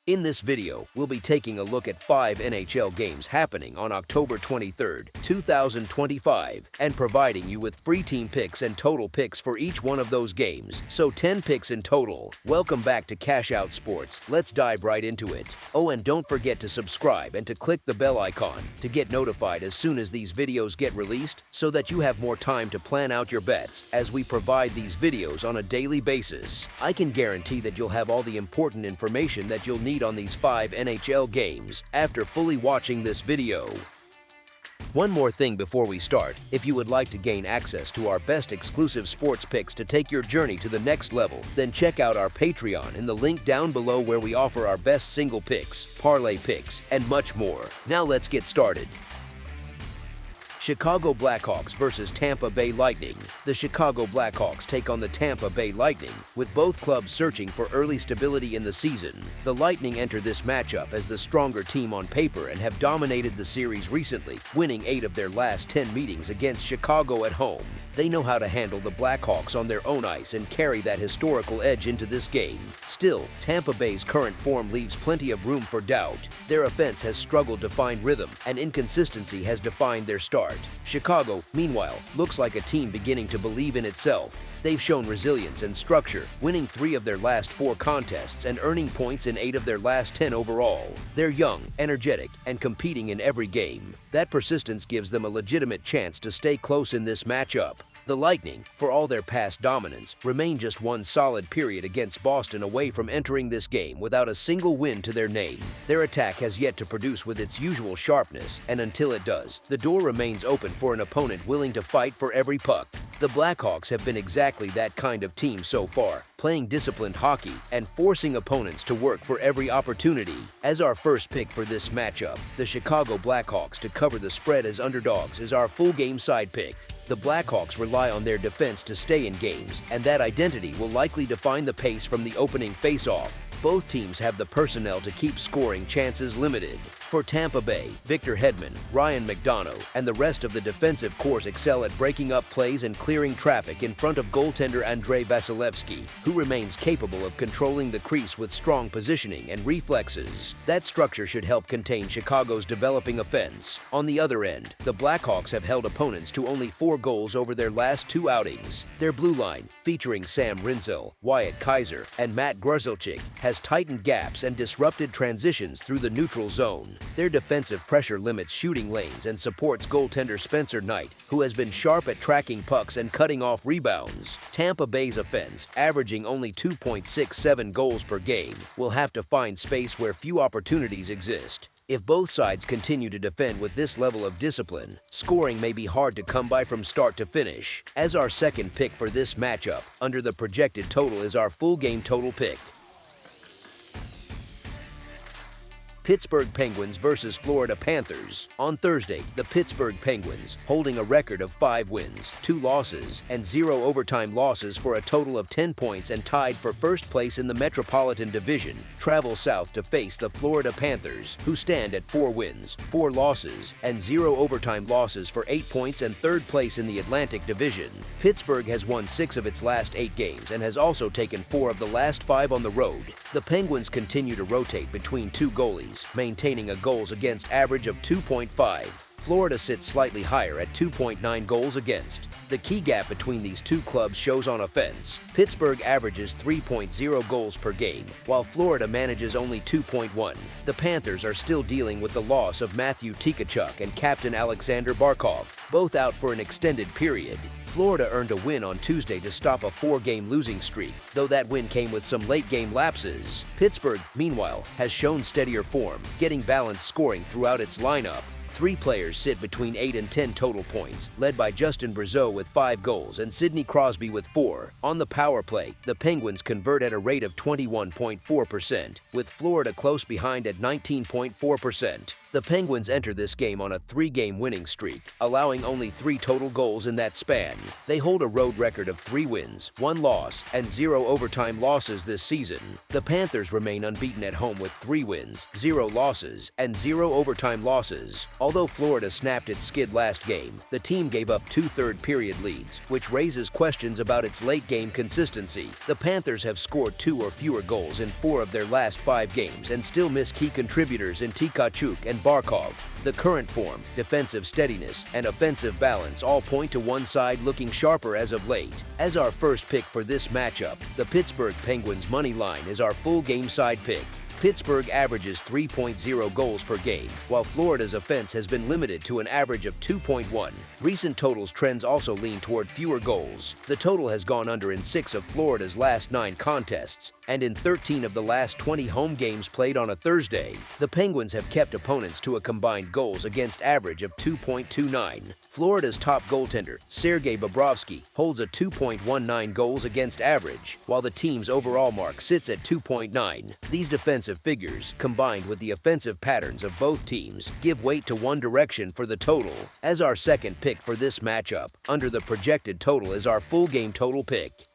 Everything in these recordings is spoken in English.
In this video, we'll be taking a look at 5 NHL games happening on October 23rd, 2025, and providing you with free team picks and total picks for each one of those games, so 10 picks in total. Welcome back to Cash Out Sports. Let's dive right into it. Oh, and don't forget to subscribe and to click the bell icon to get notified as soon as these videos get released so that you have more time to plan out your bets as we provide these videos on a daily basis. I can guarantee that you'll have all the important information that you'll need on these 5 NHL games after fully watching this video. One more thing before we start, if you would like to gain access to our best exclusive sports picks to take your journey to the next level, then check out our Patreon in the link down below where we offer our best single picks, parlay picks, and much more. Now let's get started. Chicago Blackhawks versus Tampa Bay Lightning. The Chicago Blackhawks take on the Tampa Bay Lightning, with both clubs searching for early stability in the season. The Lightning enter this matchup as the stronger team on paper and have dominated the series recently, winning 8 of their last 10 meetings against Chicago at home. They know how to handle the Blackhawks on their own ice and carry that historical edge into this game. Still, Tampa Bay's current form leaves plenty of room for doubt. Their offense has struggled to find rhythm, and inconsistency has defined their start. Chicago, meanwhile, looks like a team beginning to believe in itself. They've shown resilience and structure, winning 3 of their last 4 contests and earning points in 8 of their last 10 overall. They're young, energetic, and competing in every game. That persistence gives them a legitimate chance to stay close in this matchup. The Lightning, for all their past dominance, remain just one solid period against Boston away from entering this game without a single win to their name. Their attack has yet to produce with its usual sharpness, and until it does, the door remains open for an opponent willing to fight for every puck. The Blackhawks have been exactly that kind of team so far, playing disciplined hockey and forcing opponents to work for every opportunity. As our first pick for this matchup, the Chicago Blackhawks to cover the spread as underdogs is our full game side pick. The Blackhawks rely on their defense to stay in games, and that identity will likely define the pace from the opening face-off. Both teams have the personnel to keep scoring chances limited. For Tampa Bay, Victor Hedman, Ryan McDonough, and the rest of the defensive corps excel at breaking up plays and clearing traffic in front of goaltender Andrei Vasilevskiy, who remains capable of controlling the crease with strong positioning and reflexes. That structure should help contain Chicago's developing offense. On the other end, the Blackhawks have held opponents to only 4 goals over their last 2 outings. Their blue line, featuring Sam Rinzel, Wyatt Kaiser, and Matt Grzelcyk, has tightened gaps and disrupted transitions through the neutral zone. Their defensive pressure limits shooting lanes and supports goaltender Spencer Knight, who has been sharp at tracking pucks and cutting off rebounds. Tampa Bay's offense, averaging only 2.67 goals per game, will have to find space where few opportunities exist. If both sides continue to defend with this level of discipline, scoring may be hard to come by from start to finish. As our second pick for this matchup, under the projected total is our full game total pick. Pittsburgh Penguins versus Florida Panthers. On Thursday, the Pittsburgh Penguins, holding a record of 5 wins, 2 losses, and 0 overtime losses for a total of 10 points and tied for first place in the Metropolitan Division, travel south to face the Florida Panthers, who stand at 4 wins, 4 losses, and 0 overtime losses for 8 points and third place in the Atlantic Division. Pittsburgh has won 6 of its last 8 games and has also taken 4 of the last 5 on the road. The Penguins continue to rotate between 2 goalies, maintaining a goals against average of 2.5. Florida sits slightly higher at 2.9 goals against. The key gap between these 2 clubs shows on offense. Pittsburgh averages 3.0 goals per game, while Florida manages only 2.1. The Panthers are still dealing with the loss of Matthew Tkachuk and captain Alexander Barkov, both out for an extended period. Florida earned a win on Tuesday to stop a 4-game losing streak, though that win came with some late-game lapses. Pittsburgh, meanwhile, has shown steadier form, getting balanced scoring throughout its lineup. 3 players sit between 8 and 10 total points, led by Justin Brazeau with 5 goals and Sidney Crosby with 4. On the power play, the Penguins convert at a rate of 21.4%, with Florida close behind at 19.4%. The Penguins enter this game on a 3-game winning streak, allowing only 3 total goals in that span. They hold a road record of 3 wins, 1 loss, and 0 overtime losses this season. The Panthers remain unbeaten at home with 3 wins, 0 losses, and 0 overtime losses. Although Florida snapped its skid last game, the team gave up 2 third-period leads, which raises questions about its late-game consistency. The Panthers have scored 2 or fewer goals in 4 of their last 5 games and still miss key contributors in Tkachuk and Barkov. The current form, defensive steadiness, and offensive balance all point to one side looking sharper as of late. As our first pick for this matchup, the Pittsburgh Penguins money line is our full game side pick. Pittsburgh averages 3.0 goals per game, while Florida's offense has been limited to an average of 2.1. Recent totals trends also lean toward fewer goals. The total has gone under in 6 of Florida's last 9 contests, and in 13 of the last 20 home games played on a Thursday. The Penguins have kept opponents to a combined goals against average of 2.29. Florida's top goaltender, Sergei Bobrovsky, holds a 2.19 goals against average, while the team's overall mark sits at 2.9. These defensive figures, combined with the offensive patterns of both teams, give weight to one direction for the total. As our second pick for this matchup, under the projected total is our full game total pick.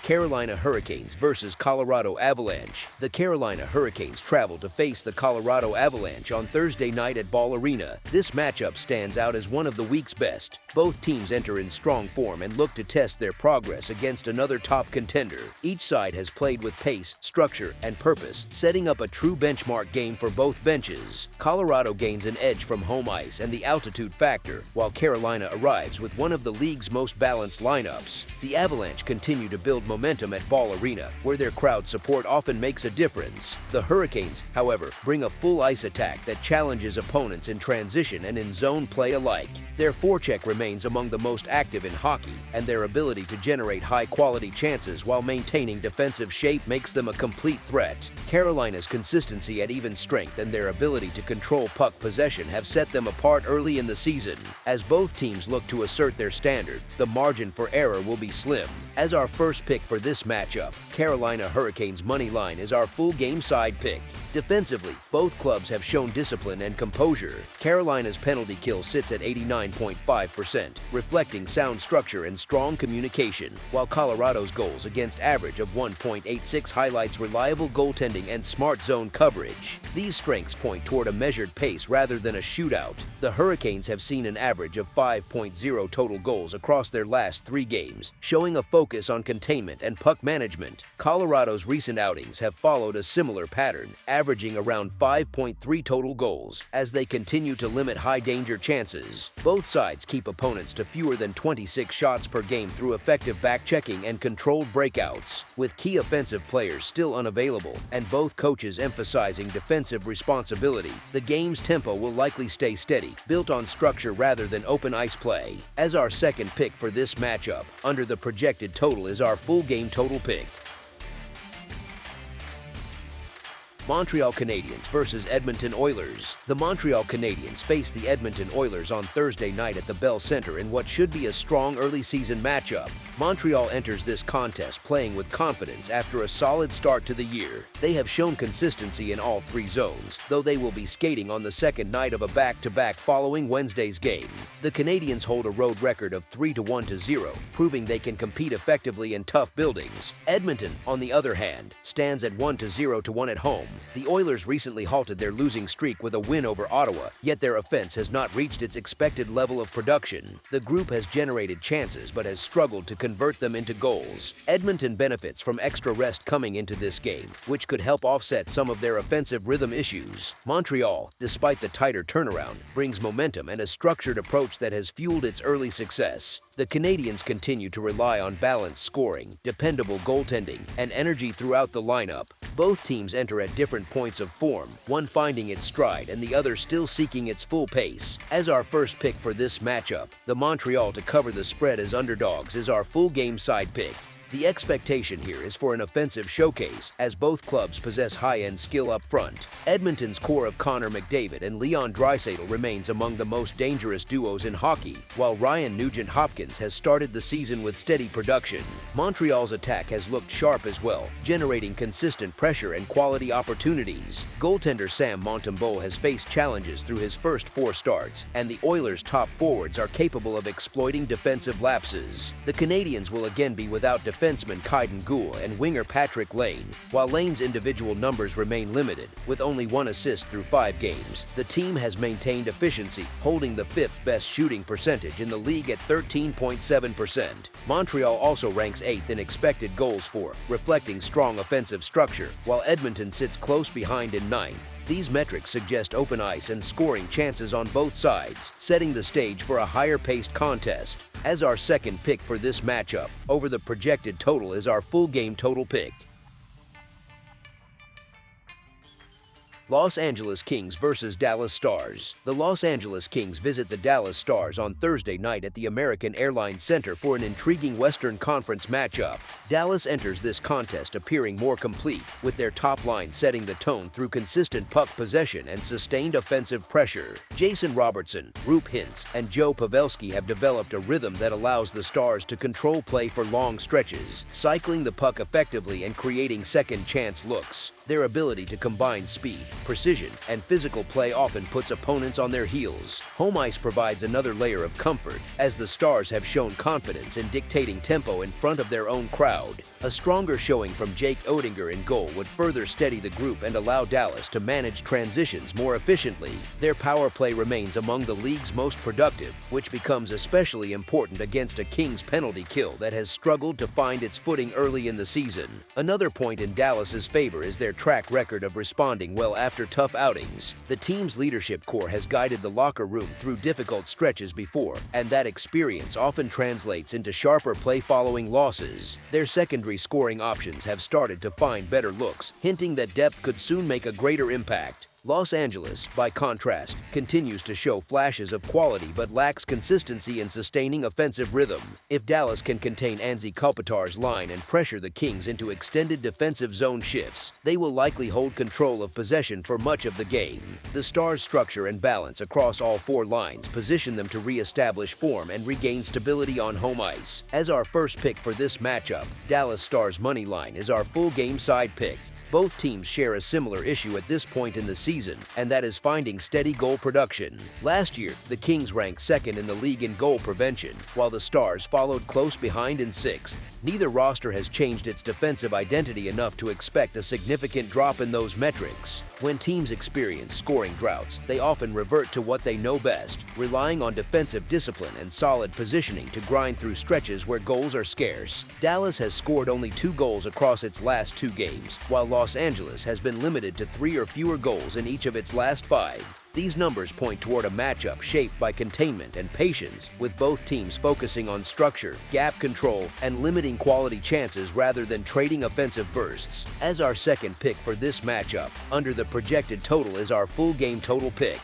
Carolina Hurricanes versus Colorado Avalanche. The Carolina Hurricanes travel to face the Colorado Avalanche on Thursday night at Ball Arena. This matchup stands out as one of the week's best. Both teams enter in strong form and look to test their progress against another top contender. Each side has played with pace, structure, and purpose, setting up a true benchmark game for both benches. Colorado gains an edge from home ice and the altitude factor, while Carolina arrives with one of the league's most balanced lineups. The Avalanche continue to build momentum at Ball Arena, where their crowd support often makes a difference. The Hurricanes, however, bring a full ice attack that challenges opponents in transition and in zone play alike. Their forecheck remains among the most active in hockey, and their ability to generate high-quality chances while maintaining defensive shape makes them a complete threat. Carolina's consistency at even strength and their ability to control puck possession have set them apart early in the season. As both teams look to assert their standard, the margin for error will be slim. As our first pick for this matchup, Carolina Hurricanes money line is our full game side pick. Defensively, both clubs have shown discipline and composure. Carolina's penalty kill sits at 89.5%, reflecting sound structure and strong communication, while Colorado's goals against average of 1.86 highlights reliable goaltending and smart zone coverage. These strengths point toward a measured pace rather than a shootout. The Hurricanes have seen an average of 5.0 total goals across their last 3 games, showing a focus on containment and puck management. Colorado's recent outings have followed a similar pattern, averaging around 5.3 total goals as they continue to limit high-danger chances. Both sides keep opponents to fewer than 26 shots per game through effective back-checking and controlled breakouts. With key offensive players still unavailable and both coaches emphasizing defensive responsibility, the game's tempo will likely stay steady, built on structure rather than open ice play. As our second pick for this matchup, under the projected total is our full game total pick. Montreal Canadiens versus Edmonton Oilers. The Montreal Canadiens face the Edmonton Oilers on Thursday night at the Bell Center in what should be a strong early season matchup. Montreal enters this contest playing with confidence after a solid start to the year. They have shown consistency in all 3 zones, though they will be skating on the second night of a back-to-back following Wednesday's game. The Canadiens hold a road record of 3-1-0, proving they can compete effectively in tough buildings. Edmonton, on the other hand, stands at 1-0-1 at home. The Oilers recently halted their losing streak with a win over Ottawa, yet their offense has not reached its expected level of production. The group has generated chances but has struggled to convert them into goals. Edmonton benefits from extra rest coming into this game, which could help offset some of their offensive rhythm issues. Montreal, despite the tighter turnaround, brings momentum and a structured approach that has fueled its early success. The Canadiens continue to rely on balanced scoring, dependable goaltending, and energy throughout the lineup. Both teams enter at different points of form, one finding its stride and the other still seeking its full pace. As our first pick for this matchup, the Montreal to cover the spread as underdogs is our full game side pick. The expectation here is for an offensive showcase, as both clubs possess high-end skill up front. Edmonton's core of Connor McDavid and Leon Draisaitl remains among the most dangerous duos in hockey, while Ryan Nugent-Hopkins has started the season with steady production. Montreal's attack has looked sharp as well, generating consistent pressure and quality opportunities. Goaltender Sam Montembeault has faced challenges through his first 4 starts, and the Oilers' top forwards are capable of exploiting defensive lapses. The Canadiens will again be without defenseman Kaiden Guhle and winger Patrick Lane. While Lane's individual numbers remain limited, with only 1 assist through 5 games, the team has maintained efficiency, holding the 5th best shooting percentage in the league at 13.7%. Montreal also ranks 8th in expected goals for, reflecting strong offensive structure, while Edmonton sits close behind in 9th. These metrics suggest open ice and scoring chances on both sides, setting the stage for a higher-paced contest. As our second pick for this matchup, over the projected total is our full game total pick. Los Angeles Kings versus Dallas Stars. The Los Angeles Kings visit the Dallas Stars on Thursday night at the American Airlines Center for an intriguing Western Conference matchup. Dallas enters this contest appearing more complete, with their top line setting the tone through consistent puck possession and sustained offensive pressure. Jason Robertson, Roope Hintz, and Joe Pavelski have developed a rhythm that allows the Stars to control play for long stretches, cycling the puck effectively and creating second-chance looks. Their ability to combine speed, precision, and physical play often puts opponents on their heels. Home ice provides another layer of comfort, as the Stars have shown confidence in dictating tempo in front of their own crowd. A stronger showing from Jake Oettinger in goal would further steady the group and allow Dallas to manage transitions more efficiently. Their power play remains among the league's most productive, which becomes especially important against a Kings penalty kill that has struggled to find its footing early in the season. Another point in Dallas's favor is their track record of responding well after tough outings. The team's leadership core has guided the locker room through difficult stretches before, and that experience often translates into sharper play following losses. Their secondary scoring options have started to find better looks, hinting that depth could soon make a greater impact. Los Angeles, by contrast, continues to show flashes of quality but lacks consistency in sustaining offensive rhythm. If Dallas can contain Anze Kopitar's line and pressure the Kings into extended defensive zone shifts, they will likely hold control of possession for much of the game. The Stars' structure and balance across all 4 lines position them to re-establish form and regain stability on home ice. As our first pick for this matchup, Dallas Stars' money line is our full game side pick. Both teams share a similar issue at this point in the season, and that is finding steady goal production. Last year, the Kings ranked 2nd in the league in goal prevention, while the Stars followed close behind in 6th. Neither roster has changed its defensive identity enough to expect a significant drop in those metrics. When teams experience scoring droughts, they often revert to what they know best, relying on defensive discipline and solid positioning to grind through stretches where goals are scarce. Dallas has scored only 2 goals across its last 2 games, while Los Angeles has been limited to 3 or fewer goals in each of its last 5. These numbers point toward a matchup shaped by containment and patience, with both teams focusing on structure, gap control, and limiting quality chances rather than trading offensive bursts. As our second pick for this matchup, under the projected total is our full game total pick.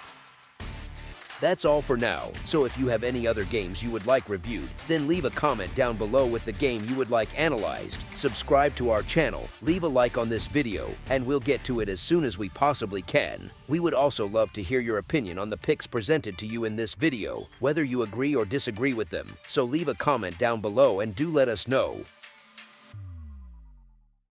That's all for now, so if you have any other games you would like reviewed, then leave a comment down below with the game you would like analyzed, subscribe to our channel, leave a like on this video, and we'll get to it as soon as we possibly can. We would also love to hear your opinion on the picks presented to you in this video, whether you agree or disagree with them, so leave a comment down below and do let us know.